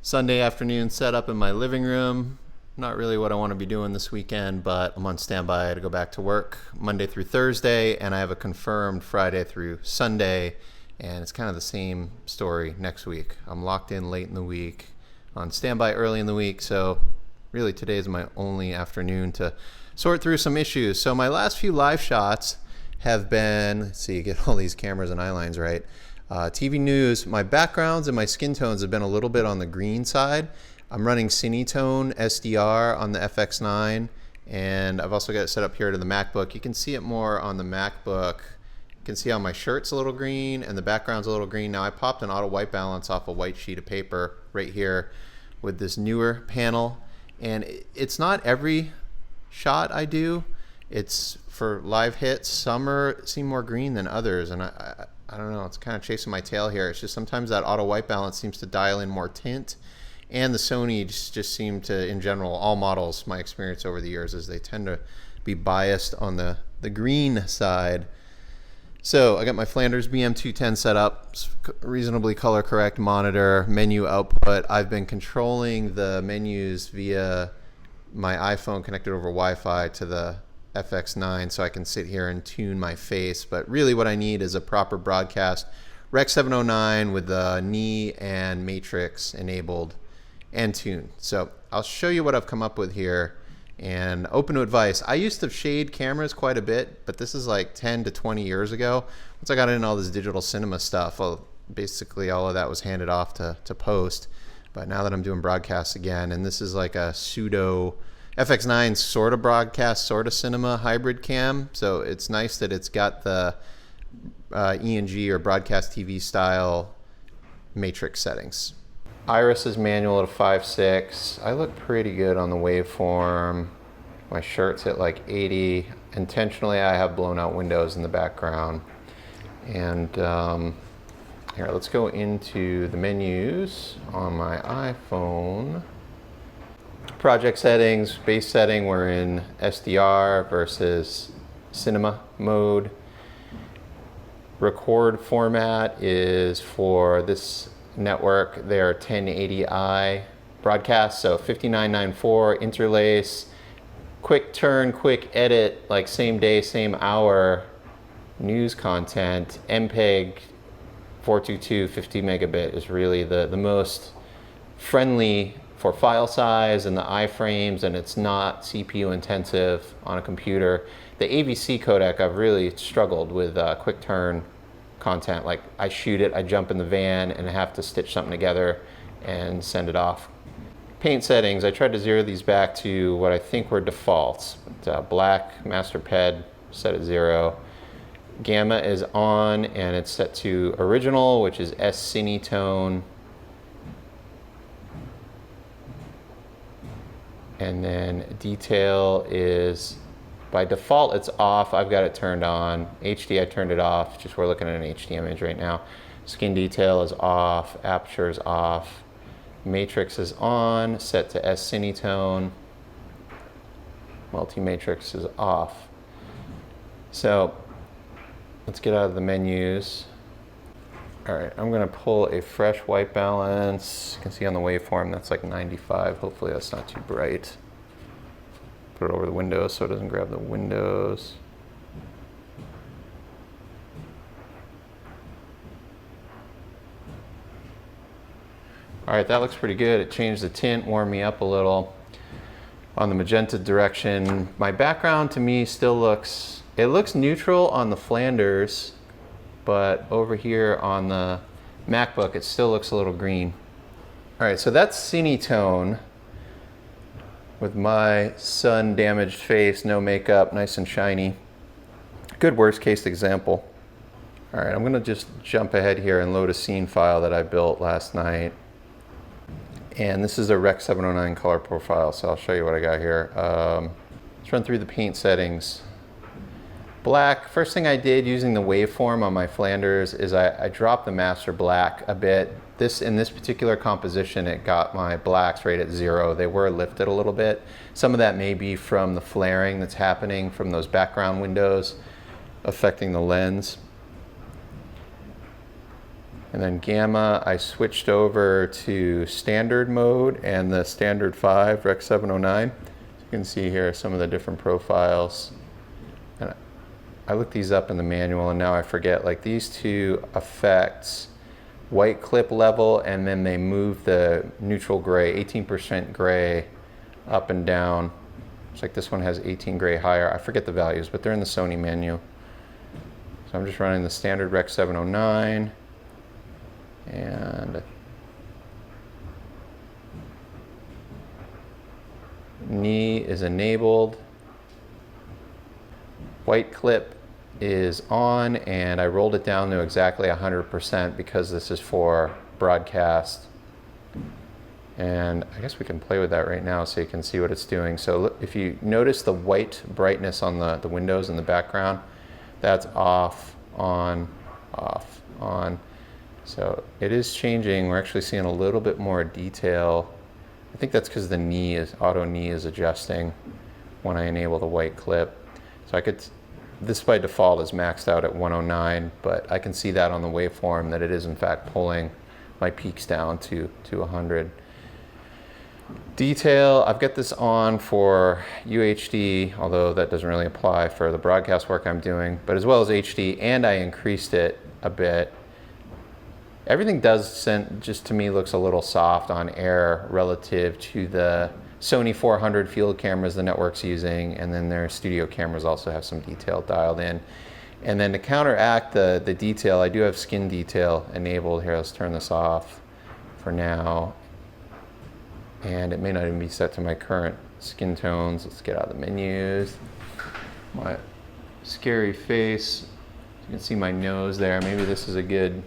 Sunday afternoon setup in my living room. Not really what I want to be doing this weekend, but I'm on standby to go back to work Monday through Thursday, and I have a confirmed Friday through Sunday, and it's kind of the same story next week. I'm locked in late in the week, on standby early in the week, so really today is my only afternoon to sort through some issues. So my last few live shots have been, let's see, get all these cameras and eye lines right. TV news, my backgrounds and my skin tones have been a little bit on the green side. I'm running Cinetone SDR on the FX9, and I've also got it set up here to the MacBook. You can see it more on the MacBook. You can see how my shirt's a little green and the background's a little green. Now I popped an auto white balance off a white sheet of paper right here with this newer panel, and it's not every shot I do. It's for live hits. Some seem more green than others, and I don't know, it's kind of chasing my tail here. It's just sometimes that auto white balance seems to dial in more tint, and the Sony just seem to, in general, all models, my experience over the years is they tend to be biased on the green side. So I got my Flanders BM210 set up, reasonably color correct monitor, menu output. I've been controlling the menus via my iPhone connected over Wi-Fi to the FX9, so I can sit here and tune my face. But really what I need is a proper broadcast Rec 709 with the knee and matrix enabled and tuned. So I'll show you what I've come up with here, and open to advice. I used to shade cameras quite a bit, but this is like 10 to 20 years ago. Once I got into all this digital cinema stuff, well, basically all of that was handed off to post. But now that I'm doing broadcasts again, and this is like a pseudo FX9 sort of broadcast, sort of cinema hybrid cam. So it's nice that it's got the ENG or broadcast TV style matrix settings. Iris is manual at a 5.6. I look pretty good on the waveform. My shirt's at like 80. Intentionally, I have blown out windows in the background. And here, let's go into the menus on my iPhone. Project settings, base setting, we're in SDR versus cinema mode. Record format is for this network, they're 1080i broadcast, so 5994 interlace, quick turn, quick edit, like same day, same hour news content. MPEG 422 50 megabit is really the most friendly for file size and the iframes, and it's not CPU intensive on a computer. The AVC codec, I've really struggled with quick turn content. Like I shoot it, I jump in the van and I have to stitch something together and send it off. Paint settings, I tried to zero these back to what I think were defaults. Black, master ped, set at 0. Gamma is on and it's set to original, which is S Cinetone. And then detail is, by default, it's off. I've got it turned on. HD, I turned it off. Just we're looking at an HD image right now. Skin detail is off. Aperture is off. Matrix is on, set to S Cinetone. Multi-matrix is off. So let's get out of the menus. All right, I'm gonna pull a fresh white balance. You can see on the waveform that's like 95. Hopefully that's not too bright. Put it over the windows so it doesn't grab the windows. All right, that looks pretty good. It changed the tint, warmed me up a little. On the magenta direction, my background to me still looks, it looks neutral on the Flanders, but over here on the MacBook, it still looks a little green. All right, so that's Cinetone with my sun-damaged face, no makeup, nice and shiny. Good worst case example. All right, I'm gonna just jump ahead here and load a scene file that I built last night. And this is a Rec 709 color profile, so I'll show you what I got here. Let's run through the paint settings. Black, first thing I did using the waveform on my Flanders is I dropped the master black a bit. In this particular composition, it got my blacks right at 0. They were lifted a little bit. Some of that may be from the flaring that's happening from those background windows affecting the lens. And then gamma, I switched over to standard mode and the standard 5 Rec 709. So you can see here some of the different profiles. And I looked these up in the manual and now I forget, like these two affect white clip level, and then they move the neutral gray, 18% gray up and down. It's like this one has 18 gray higher. I forget the values, but they're in the Sony menu. So I'm just running the standard Rec 709. And knee is enabled. White clip is on, and I rolled it down to exactly 100% because this is for broadcast. And I guess we can play with that right now so you can see what it's doing. So look, if you notice the white brightness on the windows in the background, that's off, on, off, on. So it is changing. We're actually seeing a little bit more detail. I think that's because the auto knee is adjusting when I enable the white clip. So I could, this by default is maxed out at 109, but I can see that on the waveform that it is in fact pulling my peaks down to 100. Detail, I've got this on for UHD, although that doesn't really apply for the broadcast work I'm doing, but as well as HD, and I increased it a bit. Everything just to me looks a little soft on air relative to the Sony 400 field cameras the network's using, and then their studio cameras also have some detail dialed in. And then to counteract the detail, I do have skin detail enabled here. Let's turn this off for now. And it may not even be set to my current skin tones. Let's get out of the menus. My scary face. You can see my nose there. Maybe this is a good,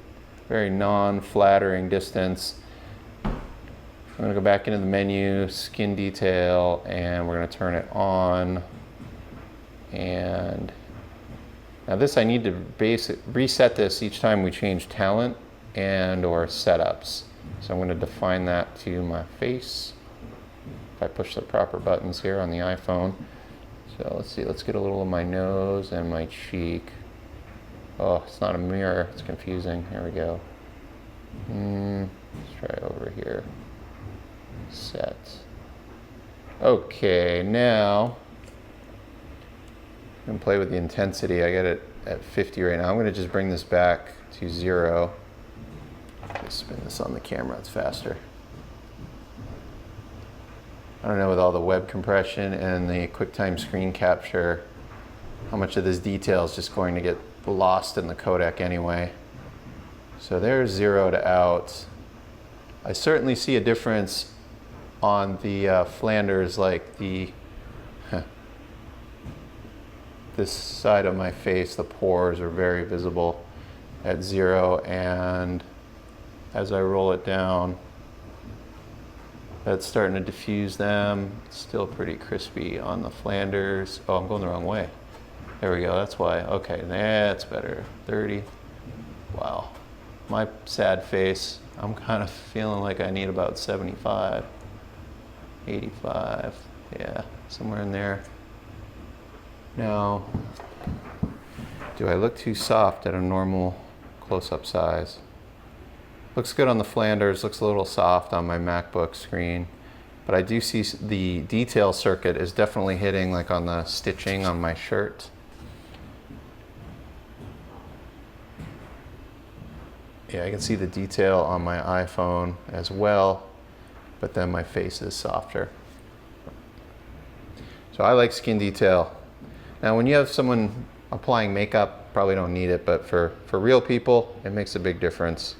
very non-flattering distance. I'm going to go back into the menu, skin detail, and we're going to turn it on. And now this, I need to reset this each time we change talent and or setups. So I'm going to define that to my face. If I push the proper buttons here on the iPhone. So let's see, let's get a little of my nose and my cheek. Oh, it's not a mirror, it's confusing. Here we go. Let's try over here. Set. Okay, now I'm gonna play with the intensity. I got it at 50 right now. I'm gonna just bring this back to 0. Just spin this on the camera, it's faster. I don't know, with all the web compression and the QuickTime screen capture, how much of this detail is just going to get lost in the codec anyway. So there's 0 to out. I certainly see a difference on the Flanders, like this side of my face, the pores are very visible at 0, and as I roll it down, that's starting to diffuse them. It's still pretty crispy on the Flanders. Oh, I'm going the wrong way. There we go, that's why. Okay, that's better. 30. Wow. My sad face, I'm kind of feeling like I need about 75, 85. Yeah, somewhere in there. Now, do I look too soft at a normal close-up size? Looks good on the Flanders, looks a little soft on my MacBook screen, but I do see the detail circuit is definitely hitting, like on the stitching on my shirt. Yeah, I can see the detail on my iPhone as well, but then my face is softer. So I like skin detail. Now when you have someone applying makeup, probably don't need it, but for real people, it makes a big difference.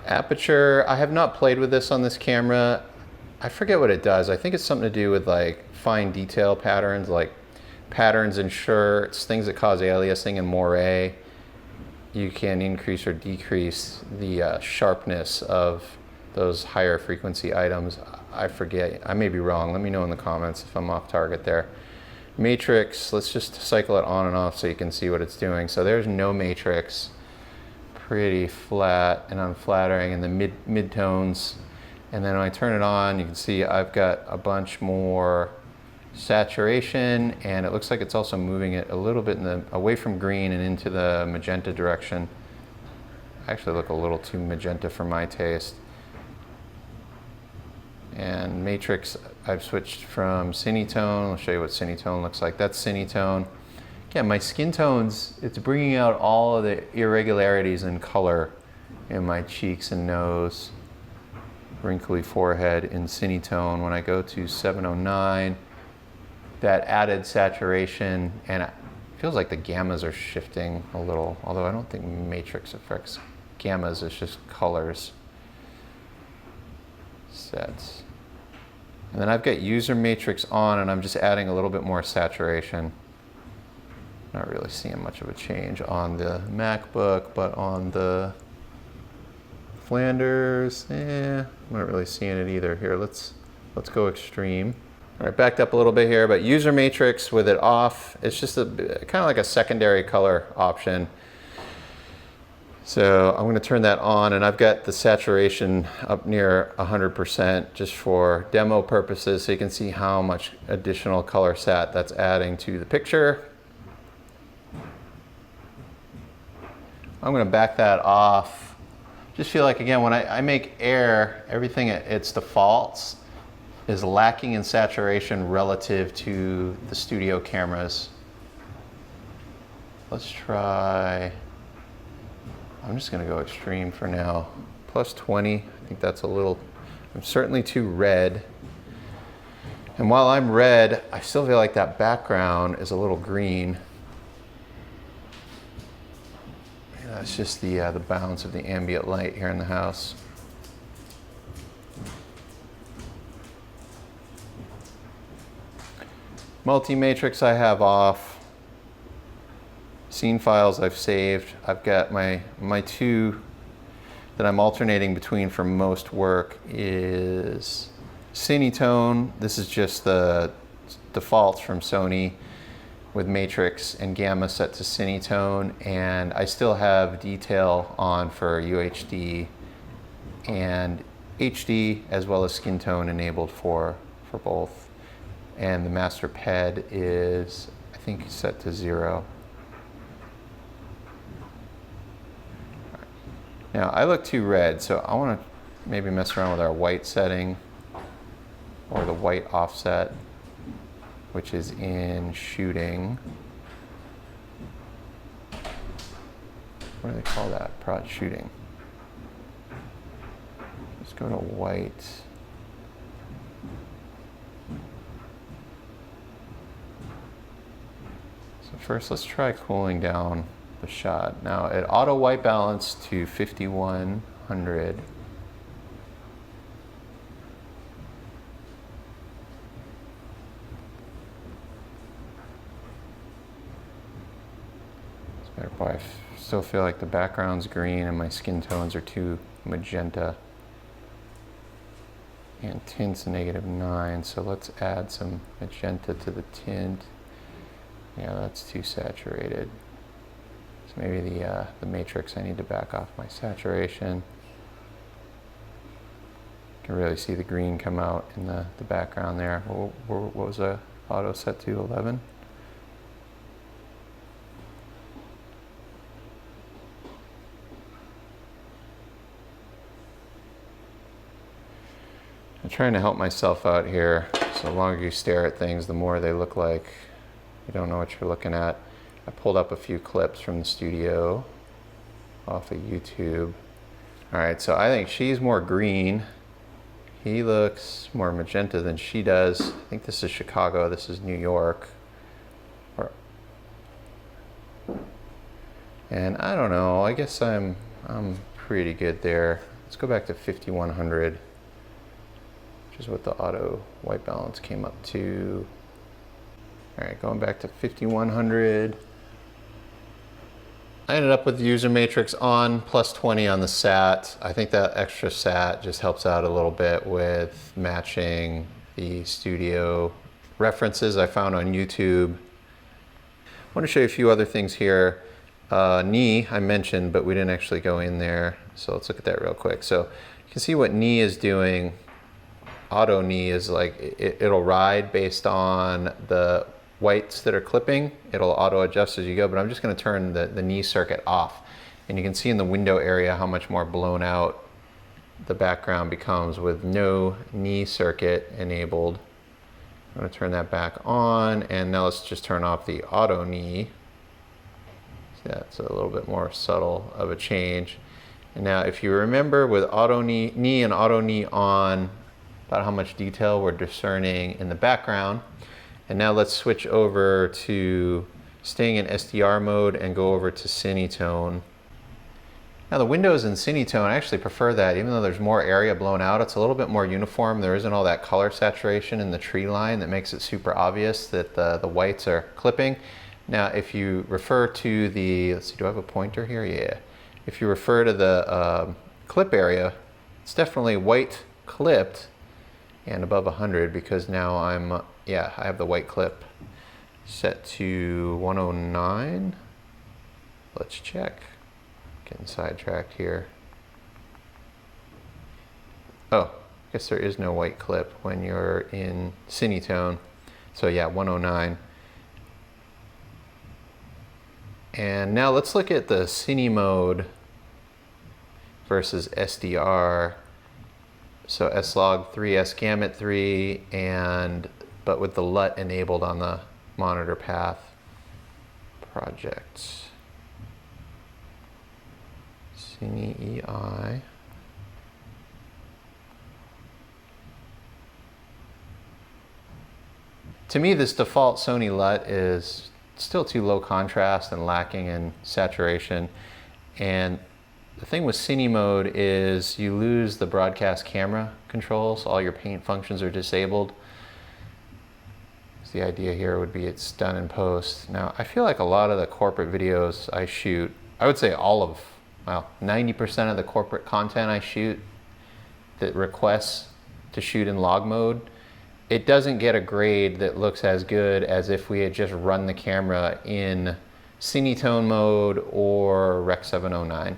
Aperture, I have not played with this on this camera. I forget what it does. I think it's something to do with like fine detail patterns, like patterns in shirts, things that cause aliasing in moire. You can increase or decrease the sharpness of those higher frequency items. I forget, I may be wrong. Let me know in the comments if I'm off target there. Matrix, let's just cycle it on and off so you can see what it's doing. So there's no matrix. Pretty flat and unflattering in the mid-tones. And then when I turn it on, you can see I've got a bunch more saturation, and it looks like it's also moving it a little bit away from green and into the magenta direction. actually look a little too magenta for my taste. And matrix, I've switched from Cinetone. I'll show you what Cinetone looks like. That's Cinetone. Again, my skin tones, it's bringing out all of the irregularities in color in my cheeks and nose. Wrinkly forehead in Cinetone. When I go to 709, that added saturation, and it feels like the gammas are shifting a little, although I don't think matrix affects gammas, it's just colors. Sets. And then I've got user matrix on, and I'm just adding a little bit more saturation. Not really seeing much of a change on the MacBook, but on the Flanders, I'm not really seeing it either. Here, let's go extreme. All right, backed up a little bit here, but user matrix with it off, it's just a kind of like a secondary color option. So I'm going to turn that on, and I've got the saturation up near 100% just for demo purposes, so you can see how much additional color sat that's adding to the picture. I'm going to back that off. Just feel like, again, when I make Air, everything at its defaults is lacking in saturation relative to the studio cameras. Let's try, I'm just gonna go extreme for now. Plus 20, I think that's a little, I'm certainly too red. And while I'm red, I still feel like that background is a little green. That's just the balance of the ambient light here in the house. Multi-matrix I have off. Scene files I've saved. I've got my two that I'm alternating between for most work is Cinetone. This is just the defaults from Sony with matrix and gamma set to Cinetone, and I still have detail on for UHD and HD, as well as skin tone enabled for both. And the master ped is, I think, set to 0. Now I look too red, so I want to maybe mess around with our white setting or the white offset, which is in shooting. What do they call that? Prod shooting. Let's go to white. So first, let's try cooling down the shot. Now, it auto white balance to 5100. Boy, I still feel like the background's green and my skin tones are too magenta. And tint's -9, so let's add some magenta to the tint. Yeah, that's too saturated. So maybe the matrix, I need to back off my saturation. You can really see the green come out in the background there. What was the auto set to, 11? I'm trying to help myself out here. So the longer you stare at things, the more they look like you don't know what you're looking at. I pulled up a few clips from the studio off of YouTube. All right, so I think she's more green. He looks more magenta than she does. I think this is Chicago, this is New York. And I don't know, I guess I'm pretty good there. Let's go back to 5100. Which is what the auto white balance came up to. All right, going back to 5100. I ended up with the user matrix on, plus 20 on the sat. I think that extra sat just helps out a little bit with matching the studio references I found on YouTube. I want to show you a few other things here. Knee I mentioned, but we didn't actually go in there. So let's look at that real quick. So you can see what knee is doing. Auto knee is like, it'll ride based on the whites that are clipping. It'll auto adjust as you go, but I'm just going to turn the knee circuit off. And you can see in the window area how much more blown out the background becomes with no knee circuit enabled. I'm going to turn that back on, and now let's just turn off the auto knee. See, that's a little bit more subtle of a change. And now if you remember with auto knee and auto knee on, about how much detail we're discerning in the background. And now let's switch over to staying in SDR mode and go over to Cinetone. Now the windows in Cinetone, I actually prefer that. Even though there's more area blown out, it's a little bit more uniform. There isn't all that color saturation in the tree line that makes it super obvious that the whites are clipping. Now if you refer to the, let's see, do I have a pointer here? Yeah. If you refer to the clip area, it's definitely white clipped and above 100, because now I have the white clip set to 109. Let's check. Getting sidetracked here. Oh, I guess there is no white clip when you're in Cinetone. So yeah, 109. And now let's look at the Cine mode versus SDR. So S-Log3, S-Gamut3, but with the LUT enabled on the monitor path. Projects. Cine EI. To me, this default Sony LUT is still too low contrast and lacking in saturation. And the thing with Cine mode is you lose the broadcast camera controls. All your paint functions are disabled. So the idea here would be it's done in post. Now, I feel like a lot of the corporate videos I shoot, I would say all of, well, 90% of the corporate content I shoot that requests to shoot in log mode, it doesn't get a grade that looks as good as if we had just run the camera in Cinetone mode or Rec 709.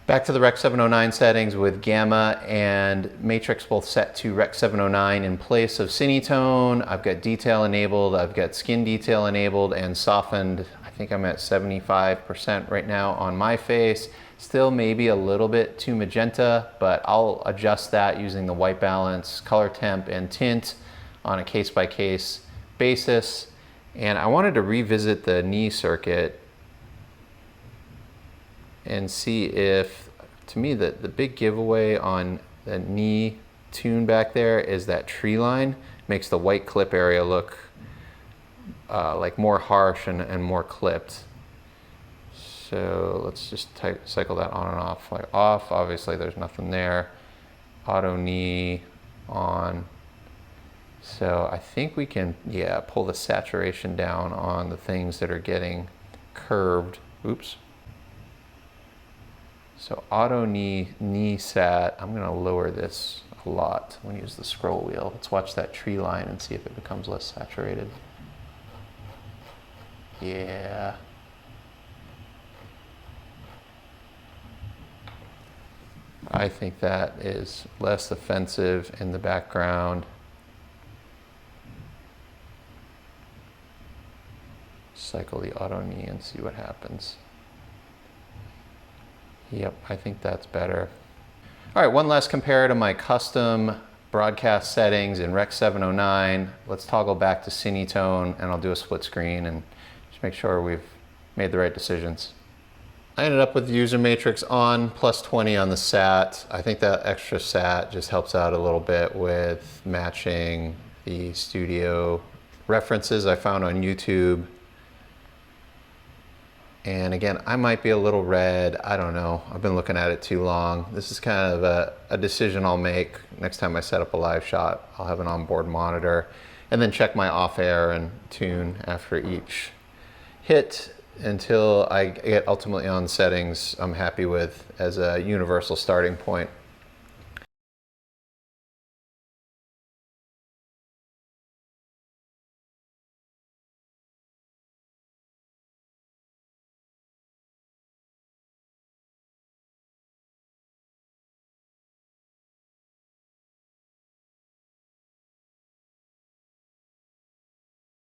Back to the Rec 709 settings with Gamma and Matrix both set to Rec 709 in place of Cinetone. I've got detail enabled, I've got skin detail enabled and softened. I think I'm at 75% right now on my face. Still maybe a little bit too magenta, but I'll adjust that using the white balance, color temp, and tint on a case-by-case basis. And I wanted to revisit the knee circuit and see if, to me, the big giveaway on the knee tune back there is that tree line. Makes the white clip area look like more harsh and more clipped. So let's just cycle that on and off. Like off, obviously there's nothing there. Auto knee on. So I think we can, yeah, pull the saturation down on the things that are getting curved. Oops. So auto knee sat, I'm gonna lower this a lot. I'm gonna use the scroll wheel. Let's watch that tree line and see if it becomes less saturated. Yeah. I think that is less offensive in the background. Cycle the auto knee and see what happens. Yep, I think that's better. All right, one last compare to my custom broadcast settings in Rec 709. Let's toggle back to Cinetone and I'll do a split screen and just make sure we've made the right decisions. I ended up with user matrix on +20 on the sat. I think that extra sat just helps out a little bit with matching the studio references I found on YouTube. And again, I might be a little red. I don't know. I've been looking at it too long. This is kind of a decision I'll make next time I set up a live shot. I'll have an onboard monitor and then check my off air and tune after each hit until I get ultimately on settings I'm happy with as a universal starting point.